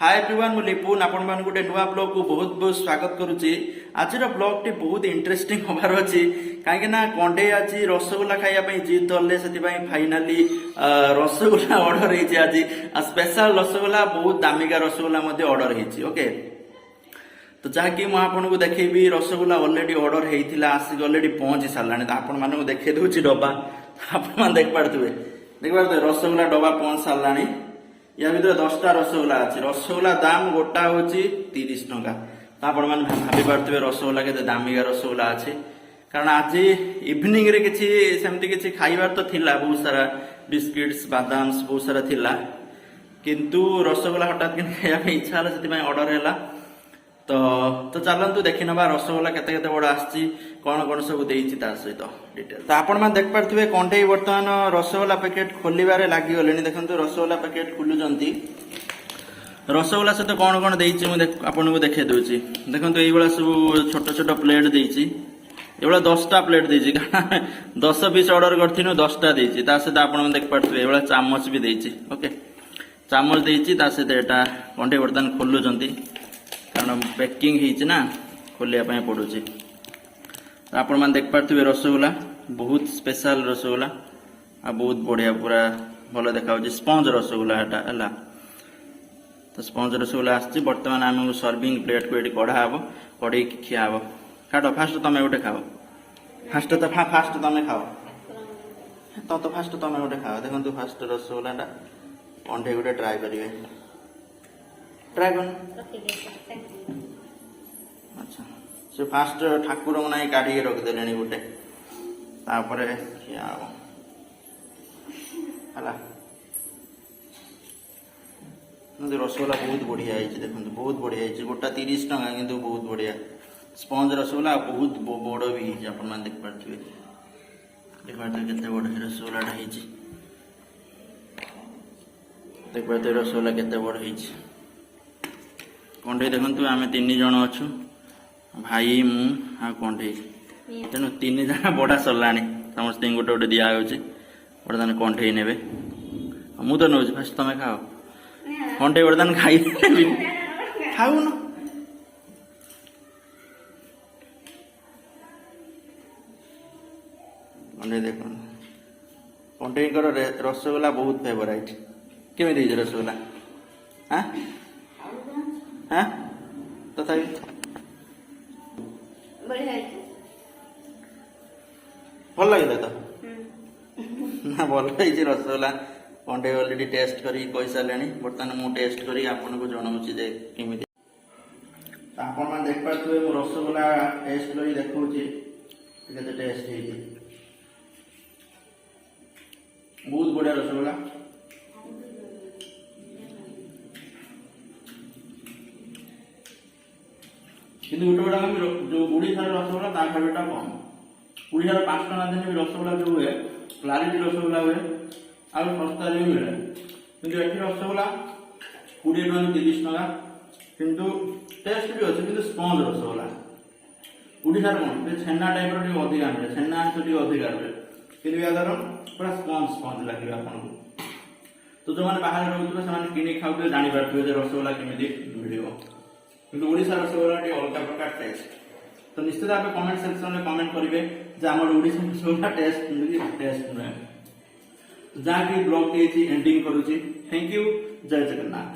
Hi everyone मु लिपुन आपण मान गोटे नुआ ब्लॉग को बहुत बहुत स्वागत करुच्ची। आज ब्लॉग टी बहुत इंटरेस्टिंग होबार अच्छी कहीं कंडे आज रसगोला खाइबा जिद धरले से फाइनाली रसगोला ऑर्डर होती आज स्पेशल रसगोला बहुत दामिका रसगोला ऑर्डर होती। ओके तो जहाँकि मुझे आपको देखी रसगोला ऑलरेडी ऑर्डर होता आसिक ऑलरेडी पहुंची सारे तो आपण मानक देखे दूसरी डब्बा आप देख पारे रसगोला डब्बा पहुंच सारे या भर 10टा रसगोला अच्छे रसगोला दाम गोटा हूँ 30 टंका तो आपण मैंने भावी पारे रसगोला के दामिका रसगोला अच्छे कारण आज इवनिंग रे किसी सेमती किसी खाइबार तो थिला बहुत सारा बिस्किट्स बादाम्स बहुत सारा थिला किंतु रसगोला हठात खाइबा इच्छा है से ऑर्डर है तो चलतु देखी ना रसगोला केते केते बड़ आसी कौन कौन सब देती सहित डिटेल तो आपण मैंने देख पारे कंठे बर्तमान रसगोला पैकेट खोलबार लगिगले देखो रसगोला पैकेट खोलुंट रसगोला सहित कौन कौन देती आपको देखे दूसरी देखो ये सब छोट छोट प्लेट देती ये 10टा प्लेट देती कारण 10 पीस ऑर्डर कर 10टा देती सहित आप देख पारे ये चामच भी देती। ओके चामच देती सहित यहाँ कंठे बर्तमान खोलुंट कारण पैकिंग होना खोलिया पड़ू आपण मैंने देख पारे रसगोला बहुत स्पेशल रसगोला आ बहुत बढ़िया पूरा भल देखा स्पंज रसगोला है तो स्पंज रसगोला आसी बर्तमान आम सर्विंग प्लेट को ये कढ़ा हे कड़े खिया हे काट फास्ट तुम गोटे खाओ फास्ट तुम खाओ तो फास्ट तुम गोटे खाओ देखो फास्ट रसगोला कंठे गोटे ट्राए करेंगे ट्राए कर अच्छा से फास्ट ठाकुर ना काढ़ी रखिदे गोटे तापर खिया रसगोला बहुत बढ़िया देखो बहुत बढ़िया गोटा 30 टंका किंतु बहुत बढ़िया स्पंज रसगोला बहुत बड़ भी आप देख पारे देख पारे केते बड़ रसगोला देख पारे रसगोला केते बड़ कंठे देखु आम 3 जन अच्छु भाई मु आ कंठे तेणु 3 जन बड़ा सरला समस्त गोटे गोटे दिखाई बर्तमान कंठे ने मु तो नौ फास्ट तुम खाओ कंठे बर्तमान खाई खाऊ न कंठे देख कंठे रसगोला बहुत फेवराइट केमी रसगोला हाँ हाँ तथा भल लगे तो ना भल लगी रसगोला कंठे अलरेडी टेस्ट करी कही सारे बर्तमान मुझे टेस्ट करी आपको जनाऊँगी जे केमी आपण मैंने देख पारे रसगोला टेस्ट कर देखा टेस्ट है बहुत बढ़िया रसगोला किंतु गोटे गोटा जो ओडिशार रसगोला खाइबाटा कम ओडिशार 5 टका दिन रसगोला जो हुए क्लारिटी रसगोला हुए आ सस्ता भी मिले किंतु ये रसगोला 20 टका 30 टका किंतु टेस्ट भी अच्छे किंतु स्पंज रसगोला ओडिशार कौन छेना टाइप अधिका मिले छेना अंश अधिका मिले किंतु यार पूरा स्पंज स्पंज लगे आपको तो जो मैंने बाहर रोचे से किणी खाऊ जापारे रसगोला केमी मिल किंतु ओडिशा रसगोला अलग प्रकार टेस्ट तो निश्चित भाव कमेंट सेक्शन में कमेंट करेंगे ओडिशा रसगोला टेस्ट नुहे जहाँकि ब्लॉग एंडिंग करुच्ची। थैंक यू जय जगन्नाथ।